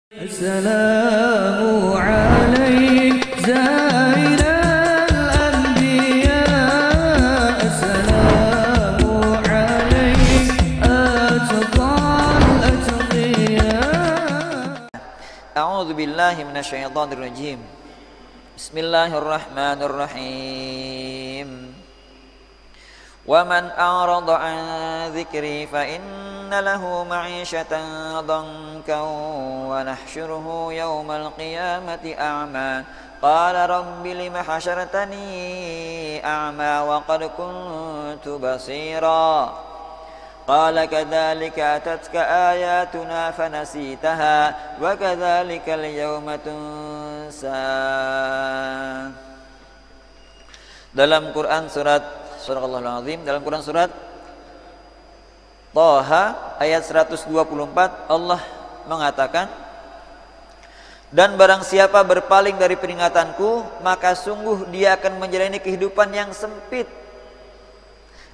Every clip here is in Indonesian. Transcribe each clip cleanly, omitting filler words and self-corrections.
Assalamu alaik zainal anbiya. Assalamu alaik atqal atqiya. A'udzu billahi minasyaitonir rajim. Bismillahirrahmanirrahim. Wa man a'rada 'an dzikri fa inna lahu ma'isyatan dhankan wa nahsyuruhu yawmal qiyamati a'ma. Qala rabbi lima hasyartani a'ma wa qad kuntu basira. Qala kadzalika atatka ayatuna fanasitaha wa kadzalika al-yawma tunsa. Dalam Quran Surahul Azim, dalam Quran surat Thaha ayat 124 Allah mengatakan, dan barang siapa berpaling dari peringatanku, maka sungguh dia akan menjalani kehidupan yang sempit,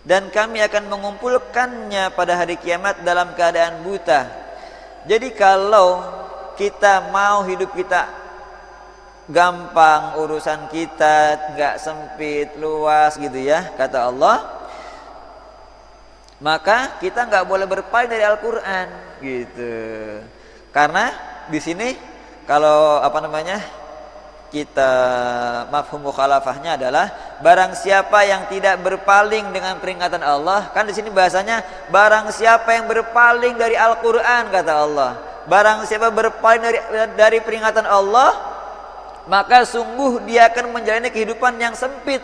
dan kami akan mengumpulkannya pada hari kiamat dalam keadaan buta. Jadi kalau kita mau hidup kita gampang, urusan kita nggak sempit, luas gitu ya, kata Allah, maka kita nggak boleh berpaling dari Al-Quran gitu. Karena di sini kalau kita mafhum mukhalafahnya adalah barang siapa yang tidak berpaling dengan peringatan Allah, kan di sini bahasanya barang siapa yang berpaling dari Al-Quran, kata Allah, barang siapa berpaling dari peringatan Allah, maka sungguh dia akan menjalani kehidupan yang sempit.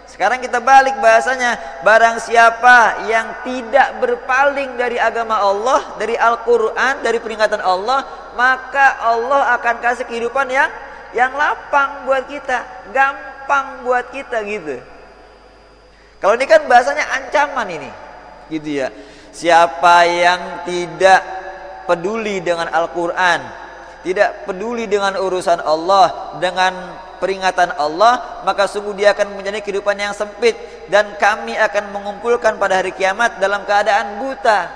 Sekarang kita balik bahasanya, barang siapa yang tidak berpaling dari agama Allah, dari Al-Quran, dari peringatan Allah, maka Allah akan kasih kehidupan yang lapang buat kita, gampang buat kita gitu. Kalau ini kan bahasanya ancaman ini, gitu ya. Siapa yang tidak peduli dengan Al-Quran, tidak peduli dengan urusan Allah, dengan peringatan Allah, maka sungguh dia akan menjalani kehidupan yang sempit, dan kami akan mengumpulkan pada hari kiamat dalam keadaan buta.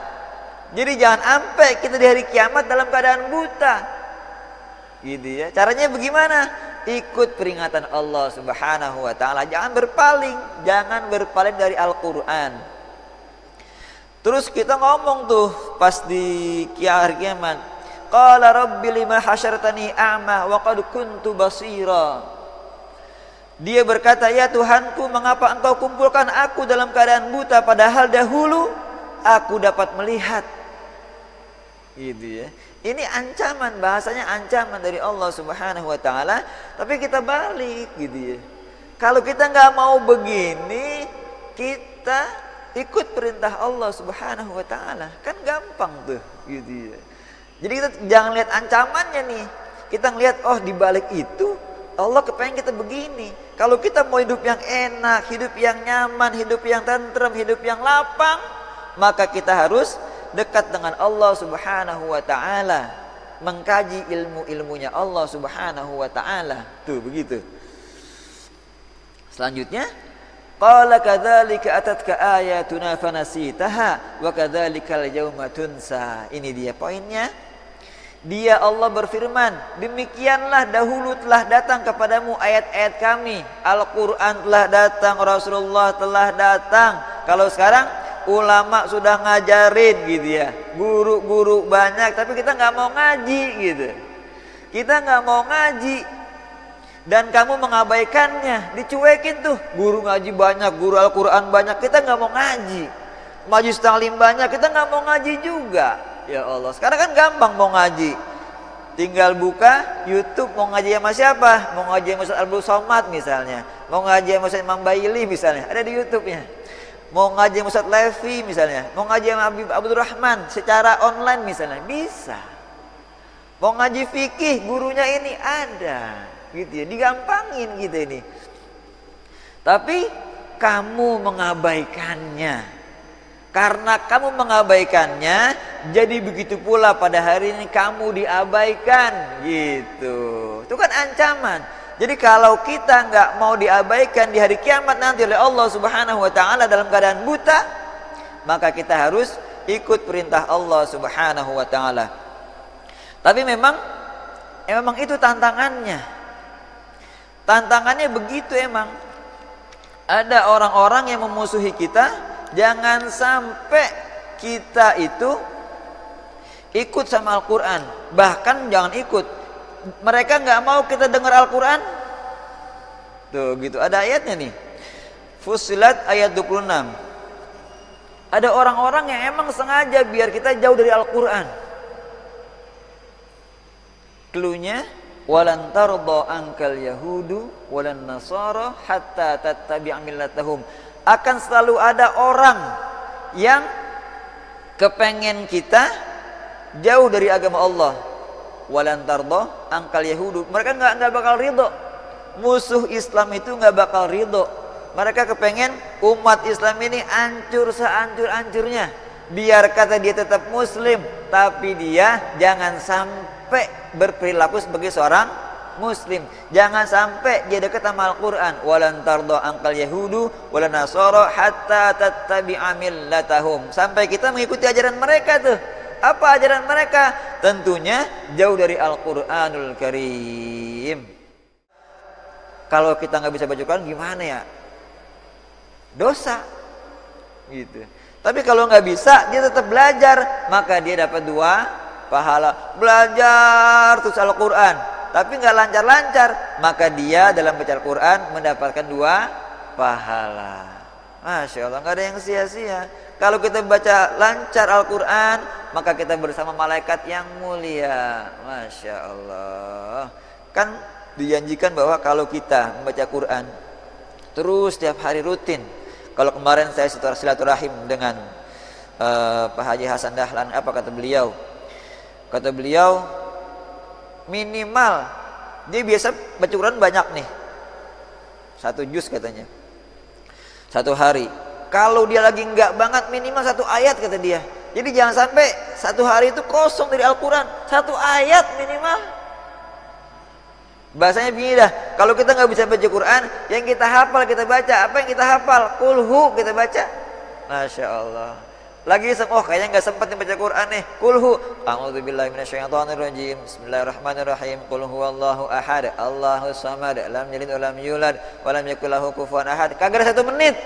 Jadi jangan sampai kita di hari kiamat dalam keadaan buta, gitu ya. Caranya bagaimana? Ikut peringatan Allah Subhanahu wa ta'ala, jangan berpaling dari Al-Quran. Terus kita ngomong tuh pas di hari kiamat, qala rabbi lima hasyartani a'ma wa qad kuntu basira. Dia berkata, ya Tuhanku, mengapa engkau kumpulkan aku dalam keadaan buta, padahal dahulu aku dapat melihat. Gitu ya. Ini ancaman, bahasanya ancaman dari Allah Subhanahu wa ta'ala. Tapi kita balik gitu ya. Kalau kita nggak mau begini, kita ikut perintah Allah Subhanahu wa ta'ala, kan gampang tuh gitu ya. Jadi kita jangan lihat ancamannya nih, kita ngelihat, oh di balik itu Allah kepengen kita begini. Kalau kita mau hidup yang enak, hidup yang nyaman, hidup yang tentrem, hidup yang lapang, maka kita harus dekat dengan Allah Subhanahu wa ta'ala, mengkaji ilmu-ilmunya Allah Subhanahu wa ta'ala. Tuh begitu. Selanjutnya, qala kadzalika atatka ayatuna fanasitaha wa kadzalikal yauma tunsa. Ini dia poinnya. Dia Allah berfirman, demikianlah dahulu telah datang kepadamu ayat-ayat kami, Al-Quran telah datang, Rasulullah telah datang. Kalau sekarang ulama sudah ngajarin gitu ya, guru-guru banyak, tapi kita nggak mau ngaji gitu. Kita nggak mau ngaji, dan kamu mengabaikannya, dicuekin tuh. Guru ngaji banyak, guru Al-Quran banyak, kita nggak mau ngaji. Majelis taklim banyak, kita nggak mau ngaji juga. Ya Allah, sekarang kan gampang mau ngaji, tinggal buka YouTube, mau ngaji sama siapa? Mau ngaji sama Ustaz Abdul Somad misalnya, mau ngaji sama Ustaz Imam Baili misalnya, ada di YouTube-nya. Mau ngaji sama Ustaz Levi misalnya, mau ngaji sama Habib Abdul Rahman secara online misalnya, bisa. Mau ngaji fikih, gurunya ini ada, gitu ya, digampangin gitu ini. Tapi kamu mengabaikannya. Karena kamu mengabaikannya, jadi begitu pula pada hari ini kamu diabaikan, gitu. Itu kan ancaman. Jadi kalau kita nggak mau diabaikan di hari kiamat nanti oleh Allah Subhanahu wa ta'ala dalam keadaan buta, maka kita harus ikut perintah Allah Subhanahu wa ta'ala. Tapi memang memang itu tantangannya. Tantangannya begitu emang. Ada orang-orang yang memusuhi kita, jangan sampai kita itu ikut sama Al-Quran. Bahkan jangan ikut. Mereka nggak mau kita dengar Al-Quran. Tuh gitu, ada ayatnya nih. Fussilat ayat 26. Ada orang-orang yang emang sengaja biar kita jauh dari Al-Quran. Cluenya, walan tarda ankal yahudu walan nasara hatta tattabi'a millatahum. Akan selalu ada orang yang kepengen kita jauh dari agama Allah. Walan tarda ankal yahudu. Mereka nggak bakal ridho. Musuh Islam itu nggak bakal ridho. Mereka kepengen umat Islam ini hancur sehancur-hancurnya. Biar kata dia tetap muslim, tapi dia jangan sampai berperilaku sebagai seorang muslim. Jangan sampai dia dekat sama Al-Quran. Walan tarda ankal yahudu walan nasara hatta tattabi'a millatahum. Sampai kita mengikuti ajaran mereka tuh. Apa ajaran mereka? Tentunya jauh dari Al-Quranul Karim. Kalau kita nggak bisa baca Quran gimana ya? Dosa gitu. Tapi kalau nggak bisa, dia tetap belajar, maka dia dapat 2 pahala. Belajar terus Al-Quran tapi nggak lancar-lancar, maka dia dalam baca Al-Quran mendapatkan 2 pahala. Masya Allah, nggak ada yang sia-sia. Kalau kita baca lancar Al-Quran, maka kita bersama malaikat yang mulia. Masya Allah. Kan dijanjikan bahwa kalau kita membaca Quran terus setiap hari rutin. Kalau kemarin saya silaturahim dengan Pak Haji Hasan Dahlan, apa kata beliau? Kata beliau minimal dia biasa baca Quran banyak nih, 1 juz katanya 1 hari. Kalau dia lagi enggak banget minimal 1 ayat kata dia. Jadi jangan sampai 1 hari itu kosong dari Al-Quran, 1 ayat minimal. Bahasanya begini dah, kalau kita nggak bisa baca Quran, yang kita hafal kita baca. Apa yang kita hafal? Kulhu kita baca. Masya Allah. Lagi kayaknya nggak sempat baca Quran nih. Kulhu. A'udzubillahi minasyaitonirrajim. Bismillahirrahmanirrahim. Qul huwallahu ahad. Allahus samad. Lam yalid walam yulad walam yakul lahu kufuwan ahad. Kagak ada 1 menit.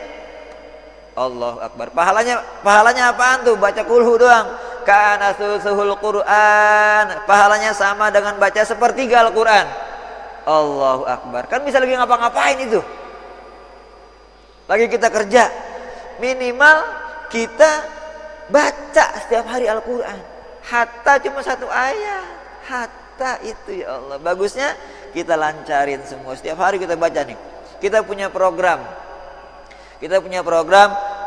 Allahu Akbar. Pahalanya apaan tuh? Baca kulhu doang. Kana suhul Quran. Pahalanya sama dengan baca 1/3 Al-Quran. Allahu Akbar. Kan bisa lagi ngapa-ngapain itu. Lagi kita kerja. Minimal kita baca setiap hari Al-Quran. Hatta cuma 1 ayat. Hatta itu ya Allah. Bagusnya kita lancarin semua. Setiap hari kita baca nih. Kita punya program.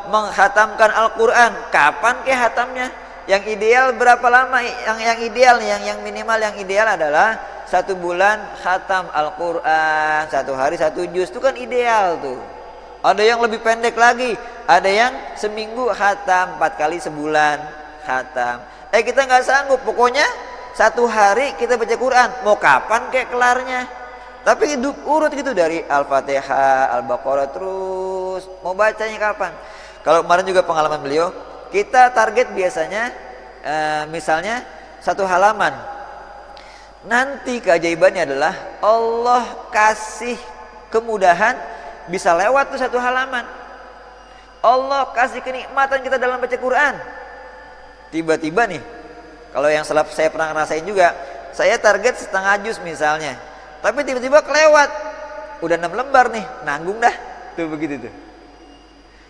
Menghatamkan Al-Quran. Kapan ke hatamnya? Yang ideal berapa lama? Yang ideal nih, yang minimal yang ideal adalah 1 bulan khatam Al-Quran, 1 hari 1 juz. Itu kan ideal tuh. Ada yang lebih pendek lagi, ada yang seminggu khatam, 4 kali sebulan khatam. Kita nggak sanggup, pokoknya 1 hari kita baca Quran. Mau kapan kayak kelarnya? Tapi hidup urut gitu dari Al-Fatihah, Al-Baqarah terus. Mau bacanya kapan? Kalau kemarin juga pengalaman beliau, kita target biasanya misalnya 1 halaman. Nanti keajaibannya adalah Allah kasih kemudahan bisa lewat tuh 1 halaman. Allah kasih kenikmatan kita dalam baca Quran. Tiba-tiba nih, kalau yang saya pernah ngerasain juga, saya target setengah juz misalnya, tapi tiba-tiba kelewat, udah 6 lembar nih, nanggung dah, tuh begitu tuh.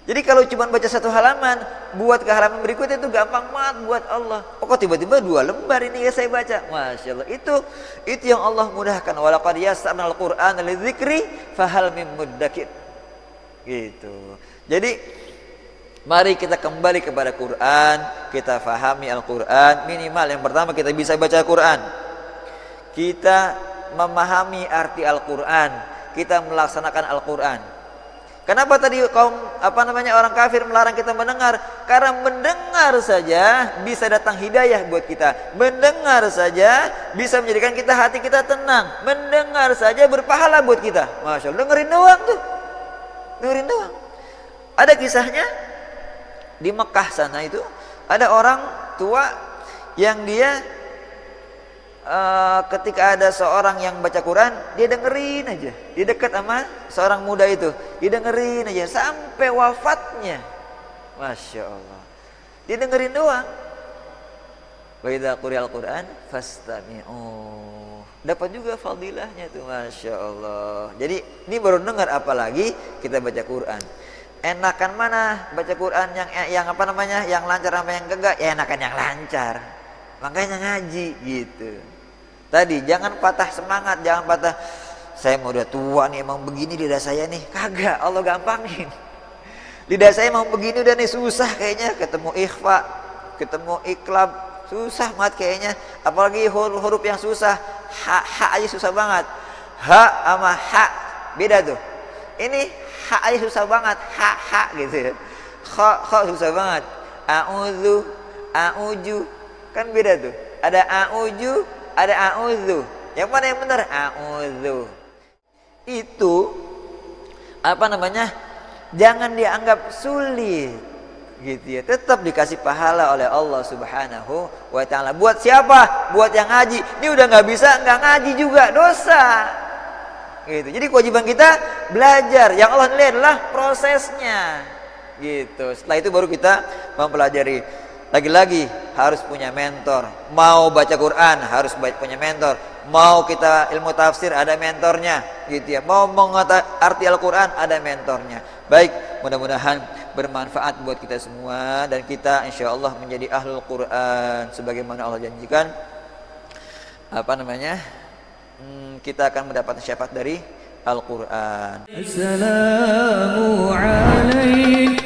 Jadi kalau cuma baca 1 halaman, buat ke halaman berikutnya itu gampang banget buat Allah. Kok tiba-tiba 2 lembar ini ya saya baca. Masya Allah. Itu yang Allah mudahkan. Walaqad yassarnal Qur'ana lidzikri fahal mim muddakir. Gitu. Jadi mari kita kembali kepada Quran, kita fahami Al-Quran. Minimal yang pertama kita bisa baca Quran. Kita memahami arti Al-Quran. Kita melaksanakan Al-Quran. Kenapa tadi orang kafir melarang kita mendengar? Karena mendengar saja bisa datang hidayah buat kita. Mendengar saja bisa menjadikan hati kita tenang. Mendengar saja berpahala buat kita. Masya Allah, dengerin doang tuh. Dengerin doang. Ada kisahnya di Mekah sana itu, ada orang tua yang dia ketika ada seorang yang baca Quran, dia dengerin aja. Dia dekat sama seorang muda itu, dia dengerin aja sampai wafatnya. Masya Allah, dia dengerin doang. Wa idza quri'al Qur'an fastami'u. Dapat juga fadilahnya tuh, Masya Allah. Jadi ini baru dengar, apalagi kita baca Quran. Enakan mana baca Quran yang apa namanya, yang lancar sama yang enggak? Ya enakan yang lancar. Makanya ngaji gitu. Tadi jangan patah semangat, jangan patah, saya mau udah tua nih, emang begini lidah saya nih. Kagak, Allah gampangin. Lidah saya mau begini udah nih, susah kayaknya ketemu ikhfa, ketemu iklab, susah banget kayaknya. Apalagi huruf yang susah. Ha aja susah banget. Ha sama ha beda tuh. Ini ha aja susah banget. Ha gitu ya. Kha susah banget. A'udzu, a'uju, kan beda tuh. Ada a'uju, ada a'udzu. Yang mana yang benar? A'udzu. Itu apa namanya? Jangan dianggap sulit. Gitu ya, tetap dikasih pahala oleh Allah Subhanahu wa ta'ala. Buat siapa? Buat yang ngaji. Ini udah nggak bisa, nggak ngaji juga, dosa. Gitu. Jadi kewajiban kita belajar. Yang Allah nilai adalah prosesnya. Gitu. Setelah itu baru kita mempelajari. Lagi-lagi harus punya mentor. Mau baca Quran harus punya mentor. Mau kita ilmu tafsir ada mentornya. Gitu ya. Mau mengerti Al-Quran ada mentornya. Baik, mudah-mudahan bermanfaat buat kita semua dan kita insya Allah menjadi ahlul Quran sebagaimana Allah janjikan. Apa namanya? Kita akan mendapat syafaat dari Al-Quran. Assalamu alaikum.